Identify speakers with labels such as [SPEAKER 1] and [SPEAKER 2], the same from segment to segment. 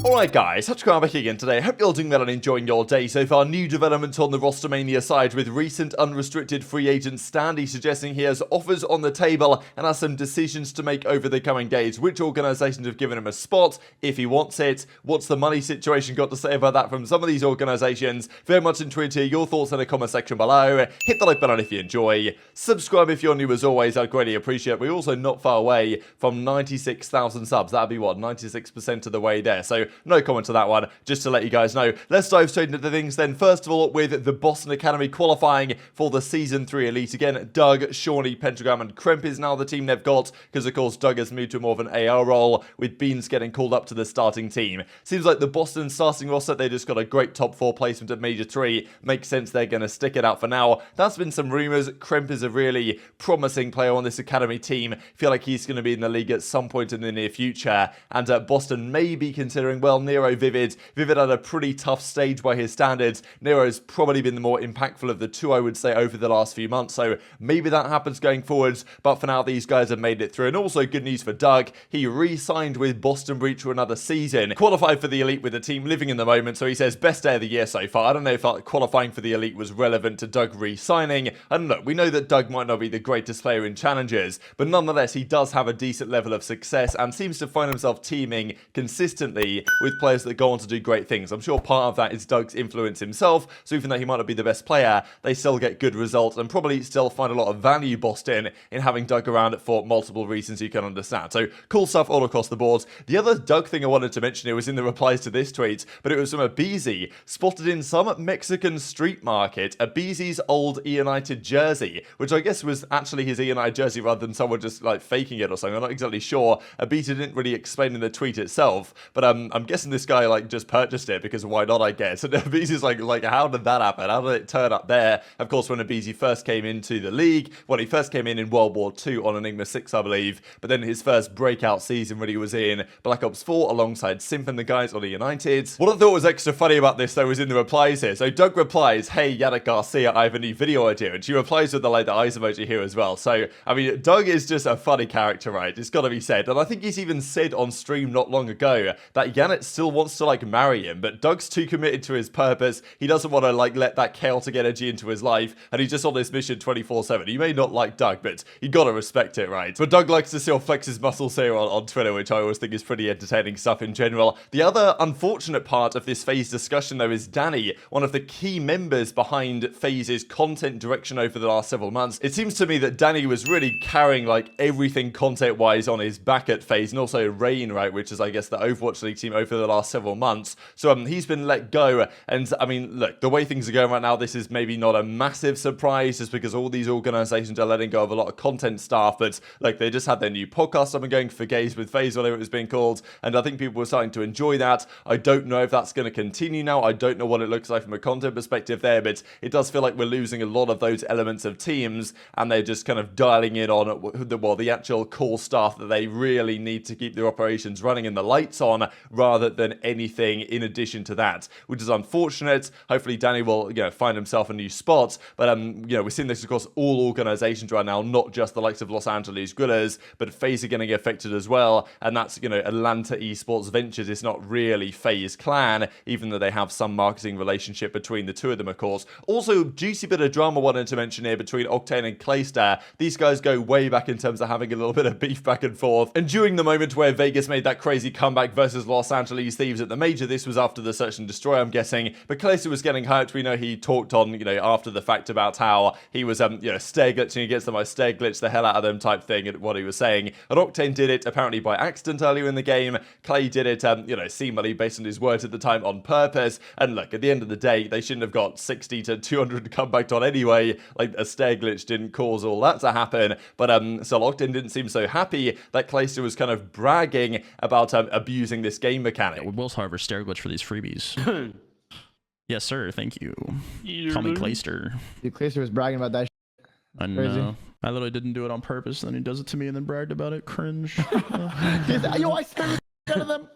[SPEAKER 1] Alright guys, TacticalRab back again today. Hope you're all doing well and enjoying your day so far. New development on the Rostermania side with recent unrestricted free agent Standy suggesting he has offers on the table and has some decisions to make over the coming days. Which organisations have given him a spot, if he wants it, what's the money situation got to say about that from some of these organisations. Very much intrigued to hear your thoughts in the comment section below. Hit the like button if you enjoy. Subscribe if you're new as always, I'd greatly appreciate it. We're also not far away from 96,000 subs. That'd be what, 96% of the way there. So no comment to that one, just to let you guys know. Let's dive straight into things then. First of all, with the Boston Academy qualifying for the Season 3 Elite. Again, Doug, Shawnee, Pentagram, and Kremp is now the team they've got, because of course Doug has moved to more of an AR role, with Beans getting called up to the starting team. Seems like the Boston starting roster, they just got a great top 4 placement at Major 3. Makes sense they're going to stick it out for now. That's been some rumours. Kremp is a really promising player on this Academy team. Feel like he's going to be in the league at some point in the near future. And Boston may be considering, well, Nero, Vivid. Vivid had a pretty tough stage by his standards. Nero's probably been the more impactful of the two, I would say, over the last few months. So maybe that happens going forwards. But for now, these guys have made it through. And also good news for Doug. He re-signed with Boston Breach for another season. Qualified for the Elite with the team, living in the moment. So he says, best day of the year so far. I don't know if qualifying for the Elite was relevant to Doug re-signing. And look, we know that Doug might not be the greatest player in challenges. But nonetheless, he does have a decent level of success and seems to find himself teaming consistently with players that go on to do great things. I'm sure part of that is Doug's influence himself, so even though he might not be the best player, they still get good results and probably still find a lot of value, Boston, in having Doug around for multiple reasons you can understand. So cool stuff all across the board. The other Doug thing I wanted to mention, it was in the replies to this tweet, but it was from aBeZy, spotted in some Mexican street market, aBeZy's old United jersey, which I guess was actually his United jersey rather than someone just like faking it or something. I'm not exactly sure. aBeZy didn't really explain in the tweet itself, but I'm guessing this guy like just purchased it because why not, I guess. And aBeZy's like how did that happen? How did it turn up there? Of course, when aBeZy first came into the league, well, he first came in World War II on Enigma 6, I believe, but then his first breakout season really was in Black Ops 4 alongside Simp and the guys on the United. What I thought was extra funny about this though was in the replies here. So Doug replies, hey Yannick Garcia, I have a new video idea, and she replies with the like the eyes emoji here as well. So I mean, Doug is just a funny character, right? It's got to be said. And I think he's even said on stream not long ago that Yannick still wants to like marry him, but Doug's too committed to his purpose. He doesn't want to like let that chaotic energy into his life, and he's just on this mission 24/7. You may not like Doug, but you gotta respect it, right? But Doug likes to still flex his muscles here on Twitter, which I always think is pretty entertaining stuff in general. The other unfortunate part of this FaZe discussion though is Danny, one of the key members behind FaZe's content direction over the last several months. It seems to me that Danny was really carrying like everything content wise on his back at FaZe, and also Rain, right, which is I guess the Overwatch League team over the last several months. So he's been let go, and I mean, look, the way things are going right now, this is maybe not a massive surprise just because all these organizations are letting go of a lot of content staff, but like they just had their new podcast up and going for Gays with FaZe, whatever it was being called, and I think people were starting to enjoy that. I don't know if that's going to continue now. I don't know what it looks like from a content perspective there, but it does feel like we're losing a lot of those elements of teams, and they're just kind of dialing in on the actual core staff that they really need to keep their operations running and the lights on, rather than anything in addition to that, which is unfortunate. Hopefully Danny will, you know, find himself a new spot, but you know, we're seeing this across all organizations right now, not just the likes of Los Angeles Guerrillas, but FaZe are going to get affected as well, and that's, you know, Atlanta Esports Ventures. It's not really FaZe Clan, even though they have some marketing relationship between the two of them, of course. Also, juicy bit of drama wanted to mention here between Octane and Clayster. These guys go way back in terms of having a little bit of beef back and forth, and during the moment where Vegas made that crazy comeback versus Los Angeles Thieves at the Major, this was after the Search and Destroy, I'm guessing, but Clayster was getting hyped. We know he talked on, you know, after the fact about how he was, you know, stair glitching against them. I stair glitched the hell out of them type thing, and what he was saying. And Octane did it apparently by accident earlier in the game. Clay did it, you know, seemingly based on his words at the time, on purpose. And look, at the end of the day, they shouldn't have got 60 to 200 to come back on anyway. Like, a stair glitch didn't cause all that to happen. But so Octane didn't seem so happy that Clayster was kind of bragging about abusing this game mechanic.
[SPEAKER 2] We both harvest stair glitch for these freebies. Yes, sir. Thank you. Call me Clayster.
[SPEAKER 3] Dude, Clayster was bragging about that.
[SPEAKER 2] I know. I literally didn't do it on purpose. Then he does it to me and then bragged about it. Cringe.
[SPEAKER 3] Yo, I stared out of them.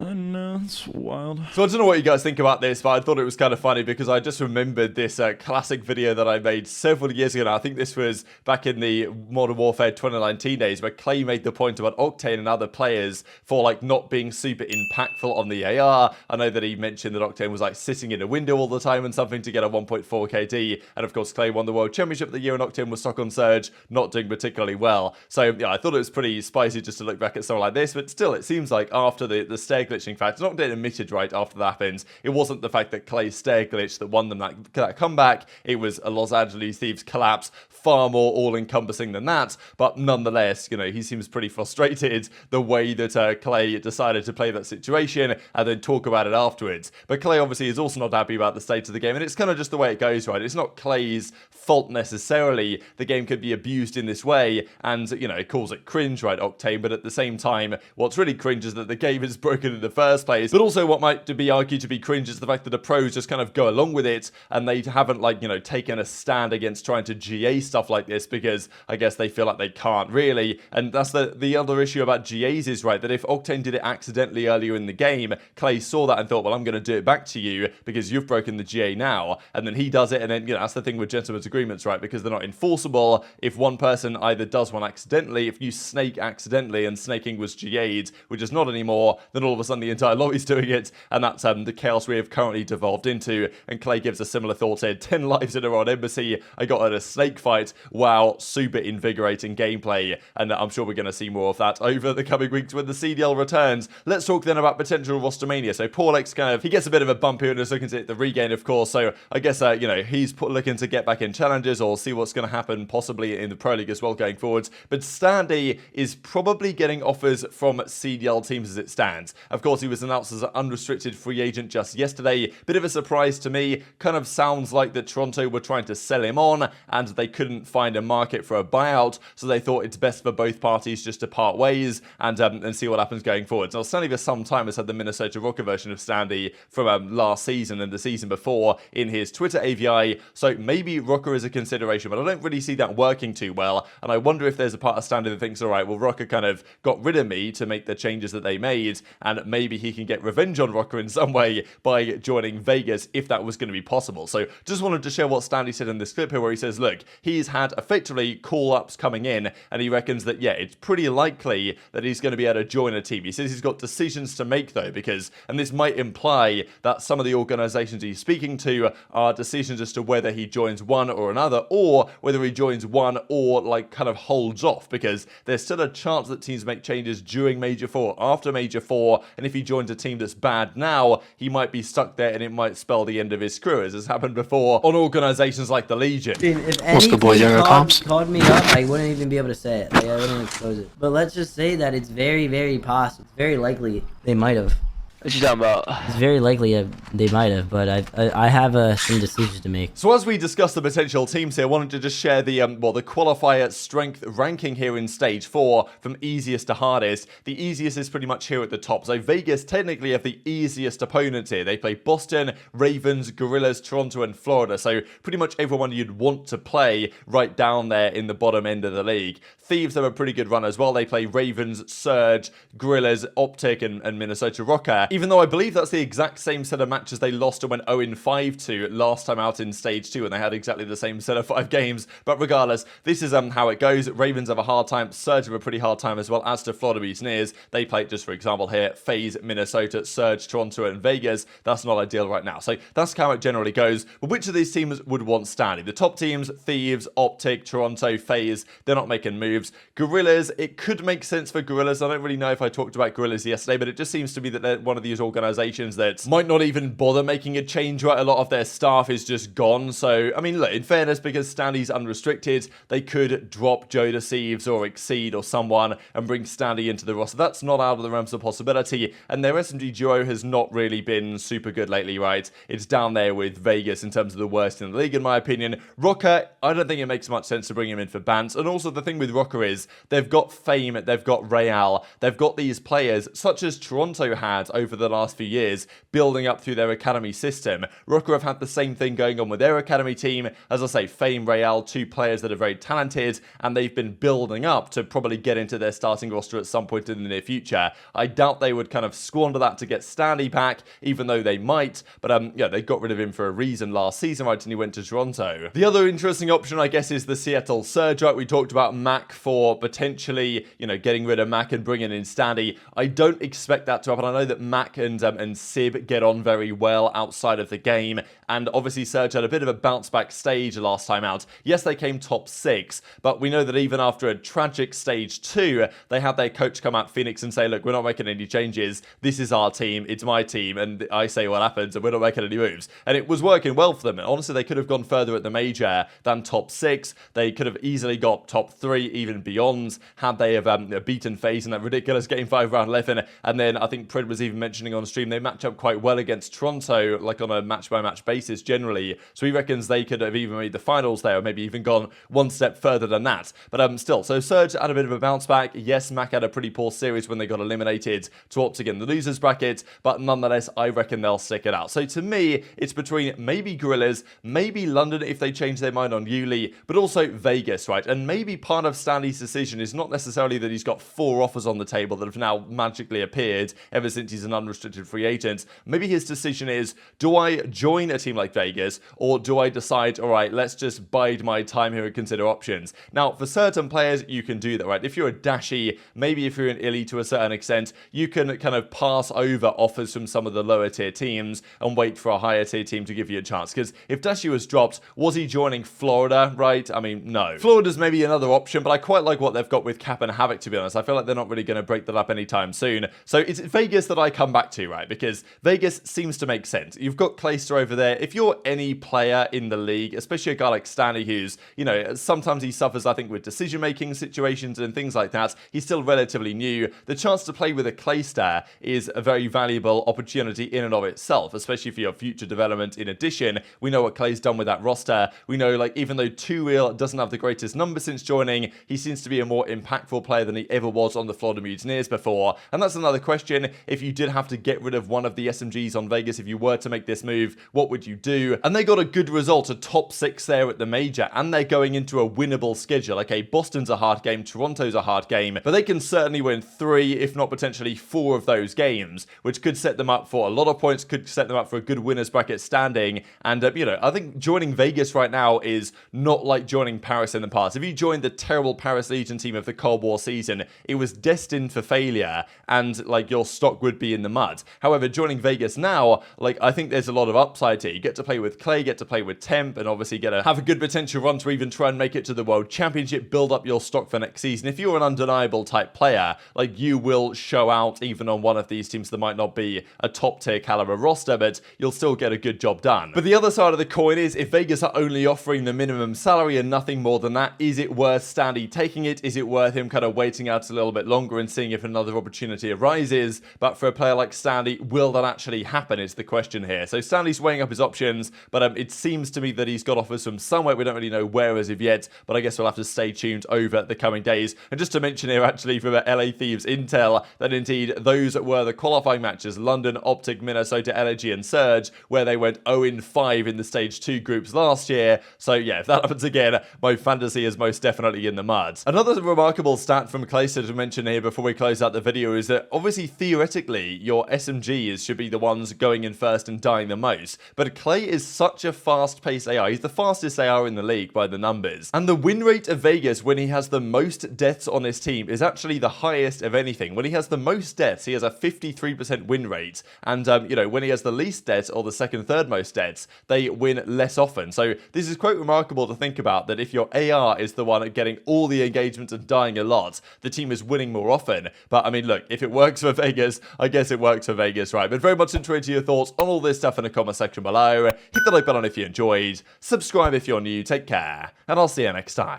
[SPEAKER 2] I know, it's wild.
[SPEAKER 1] So I don't know what you guys think about this, but I thought it was kind of funny because I just remembered this classic video that I made several years ago now. I think this was back in the Modern Warfare 2019 days, where Clay made the point about Octane and other players for like not being super impactful on the AR. I know that he mentioned that Octane was like sitting in a window all the time and something to get a 1.4 KD. And of course, Clay won the World Championship of the year and Octane was stuck on Surge, not doing particularly well. So yeah, I thought it was pretty spicy just to look back at something like this, but still, it seems like after the stair glitching fact, Octane admitted right after that happened, it wasn't the fact that Clay's stair glitch that won them that comeback. It was a Los Angeles Thieves collapse, far more all-encompassing than that. But nonetheless, you know, he seems pretty frustrated the way that Clay decided to play that situation and then talk about it afterwards. But Clay obviously is also not happy about the state of the game, and it's kind of just the way it goes, right? It's not Clay's fault necessarily. The game could be abused in this way, and, you know, it calls it cringe, right, Octane? But at the same time, what's really cringe is that the game is broken in the first place. But also what might be argued to be cringe is the fact that the pros just kind of go along with it and they haven't, like, you know, taken a stand against trying to GA stuff like this because I guess they feel like they can't really. And that's the other issue about GAs is, right, that if Octane did it accidentally earlier in the game, Clay saw that and thought, well, I'm going to do it back to you because you've broken the GA now. And then he does it, and then, you know, that's the thing with gentlemen's agreements, right, because they're not enforceable. If one person either does one accidentally, if you snake accidentally and snaking was GA'd, which is not anymore, then all of a sudden the entire lobby's doing it, and that's the chaos we have currently devolved into. And Clay gives a similar thought here: 10 lives in a row on aBeZy, I got at a snake fight. Wow, super invigorating gameplay, and I'm sure we're going to see more of that over the coming weeks when the CDL returns. Let's talk then about potential roster mania. So Paulix he gets a bit of a bump here and is looking to hit the regain, of course, so I guess you know, he's looking to get back in challenges or see what's going to happen possibly in the Pro League as well going forwards. But Standy is probably getting offers from CDL teams as it stands. Of course, he was announced as an unrestricted free agent just yesterday. Bit of a surprise to me. Kind of sounds like that Toronto were trying to sell him on and they couldn't find a market for a buyout, so they thought it's best for both parties just to part ways and see what happens going forward. Now, Standy for some time has had the Minnesota Rokkr version of Standy from last season and the season before in his Twitter AVI, so maybe Rokkr is a consideration, but I don't really see that working too well, and I wonder if there's a part of Standy that thinks, alright, well, Rokkr kind of got rid of me to make the changes that they made, and maybe he can get revenge on Rokkr in some way by joining Vegas if that was going to be possible. So just wanted to share what Standy said in this clip here, where he says, look, he's had effectively call-ups coming in, and he reckons that, yeah, it's pretty likely that he's going to be able to join a team. He says he's got decisions to make, though, because, and this might imply that some of the organizations he's speaking to are decisions as to whether he joins one or another, or whether he joins one or, like, kind of holds off, because there's still a chance that teams make changes during Major 4, after Major 4, and if he joins a team that's bad now, he might be stuck there and it might spell the end of his career, as has happened before on organizations like the Legion.
[SPEAKER 3] If anything called me up, I wouldn't even be able to say it. Like, I wouldn't expose it. But let's just say that it's very, very possible. It's very likely they might have.
[SPEAKER 4] What you talking about?
[SPEAKER 3] It's very likely they might have, but I have some decisions to make.
[SPEAKER 1] So as we discuss the potential teams here, I wanted to just share the the qualifier strength ranking here in stage 4 from easiest to hardest. The easiest is pretty much here at the top. So Vegas technically have the easiest opponents here. They play Boston, Ravens, Guerrillas, Toronto, and Florida. So pretty much everyone you'd want to play right down there in the bottom end of the league. Thieves have a pretty good run as well. They play Ravens, Surge, Guerrillas, OpTic, and Minnesota Rokkr. Even though I believe that's the exact same set of matches they lost and went 0-5 to last time out in Stage 2, and they had exactly the same set of 5 games. But regardless, this is how it goes. Ravens have a hard time. Surge have a pretty hard time as well, as to Florida Mutineers. They play, just for example here, FaZe, Minnesota, Surge, Toronto, and Vegas. That's not ideal right now. So that's how it generally goes. But which of these teams would want Standy? The top teams, Thieves, OpTic, Toronto, FaZe, they're not making moves. Guerrillas, it could make sense for Guerrillas. I don't really know if I talked about Guerrillas yesterday, but it just seems to be that they're one of these organizations that might not even bother making a change, right? A lot of their staff is just gone. So, I mean, look, in fairness, because Standy's unrestricted, they could drop JoeDeceives or Exceed or someone and bring Standy into the roster. That's not out of the realms of possibility. And their SMG duo has not really been super good lately, right? It's down there with Vegas in terms of the worst in the league, in my opinion. Rokkr, I don't think it makes much sense to bring him in for Bance. And also the thing with Rokkr is they've got Fame, they've got Real, they've got these players, such as Toronto had over over the last few years, building up through their academy system. Rokkr have had the same thing going on with their academy team. As I say, Fame, Real, 2 players that are very talented, and they've been building up to probably get into their starting roster at some point in the near future. I doubt they would kind of squander that to get Standy back, even though they might, but yeah, they got rid of him for a reason last season, right, and he went to Toronto. The other interesting option, I guess, is the Seattle Surge, right? We talked about Mack for potentially, you know, getting rid of Mack and bringing in Standy. I don't expect that to happen. I know that Mack and Sib get on very well outside of the game, and obviously Surge had a bit of a bounce back stage last time out. Yes, they came top 6, but we know that even after a tragic stage 2, they had their coach come out Phoenix and say, look, we're not making any changes. This is our team. It's my team, and I say what happens, and we're not making any moves. And it was working well for them. And honestly, they could have gone further at the major than top 6. They could have easily got top 3, even beyond, had they have beaten FaZe in that ridiculous Game 5 round 11. And then I think Prid was even mentioning on stream, they match up quite well against Toronto, like on a match-by-match basis generally. So he reckons they could have even made the finals there, or maybe even gone one step further than that. But still, so Surge had a bit of a bounce back. Yes, Mack had a pretty poor series when they got eliminated to OpTic in the losers bracket, but nonetheless, I reckon they'll stick it out. So to me, it's between maybe Guerrillas, maybe London if they change their mind on iLLeY, but also Vegas, right? And maybe part of Standy's decision is not necessarily that he's got 4 offers on the table that have now magically appeared ever since he's an unrestricted free agent. Maybe his decision is, do I join a team like Vegas, or do I decide, all right, let's just bide my time here and consider options? Now, for certain players, you can do that, right? If you're a Dashy, maybe if you're an iLLeY to a certain extent, you can kind of pass over offers from some of the lower tier teams and wait for a higher tier team to give you a chance. Because if Dashy was dropped, was he joining Florida, right? I mean, no. Florida's maybe another option, but I quite like what they've got with Cap and Havoc, to be honest. I feel like they're not really going to break that up anytime soon. So it's Vegas that I come back to, right? Because Vegas seems to make sense. You've got Clayster over there. If you're any player in the league, especially a guy like Standy, who's, you know, sometimes he suffers, I think, with decision-making situations and things like that. He's still relatively new. The chance to play with a Clayster is a very valuable opportunity in and of itself, especially for your future development. In addition, we know what Clay's done with that roster. We know, like, even though 2Real doesn't have the greatest number since joining, he seems to be a more impactful player than he ever was on the Florida Mutineers before. And that's another question. If you did have to get rid of one of the SMGs on Vegas, if you were to make this move, what would you do? And they got a good result, a top 6 there at the major, and they're going into a winnable schedule. Okay, Boston's a hard game, Toronto's a hard game, but they can certainly win 3, if not potentially 4 of those games, which could set them up for a lot of points, could set them up for a good winners bracket standing. And, you know, I think joining Vegas right now is not like joining Paris in the past. If you joined the terrible Paris Legion team of the Cold War season, it was destined for failure, and, like, your stock would be in the mud. However, joining Vegas now, like, I think there's a lot of upside here. You get to play with Clay, get to play with Temp, and obviously get to have a good potential run to even try and make it to the World Championship, build up your stock for next season. If you're an undeniable type player, like, you will show out even on one of these teams that might not be a top tier caliber roster, but you'll still get a good job done. But the other side of the coin is, if Vegas are only offering the minimum salary and nothing more than that, is it worth Standy taking it? Is it worth him kind of waiting out a little bit longer and seeing if another opportunity arises? But for a player like Standy, will that actually happen is the question here. So Standy's weighing up his options, but it seems to me that he's got offers from somewhere. We don't really know where as of yet, but I guess we'll have to stay tuned over the coming days. And just to mention here, actually, from LA Thieves Intel, that indeed those were the qualifying matches: London, OpTic, Minnesota, LG, and Surge, where they went 0-5 in the stage 2 groups last year. So yeah, if that happens again, my fantasy is most definitely in the mud. Another remarkable stat from Clayster to mention here before we close out the video is that obviously theoretically your SMGs should be the ones going in first and dying the most, but Clay is such a fast-paced AR. He's the fastest AR in the league by the numbers, and the win rate of Vegas when he has the most deaths on his team is actually the highest of anything. When he has the most deaths, he has a 53% win rate, and you know, when he has the least deaths or the second, third most deaths, they win less often. So this is quite remarkable to think about, that if your AR is the one getting all the engagements and dying a lot, the team is winning more often. But I mean, look, if it works for Vegas, I guess it works for Vegas, right? But very much interested to your thoughts on all this stuff in the comment section below. Hit the like button if you enjoyed, subscribe if you're new, take care, and I'll see you next time.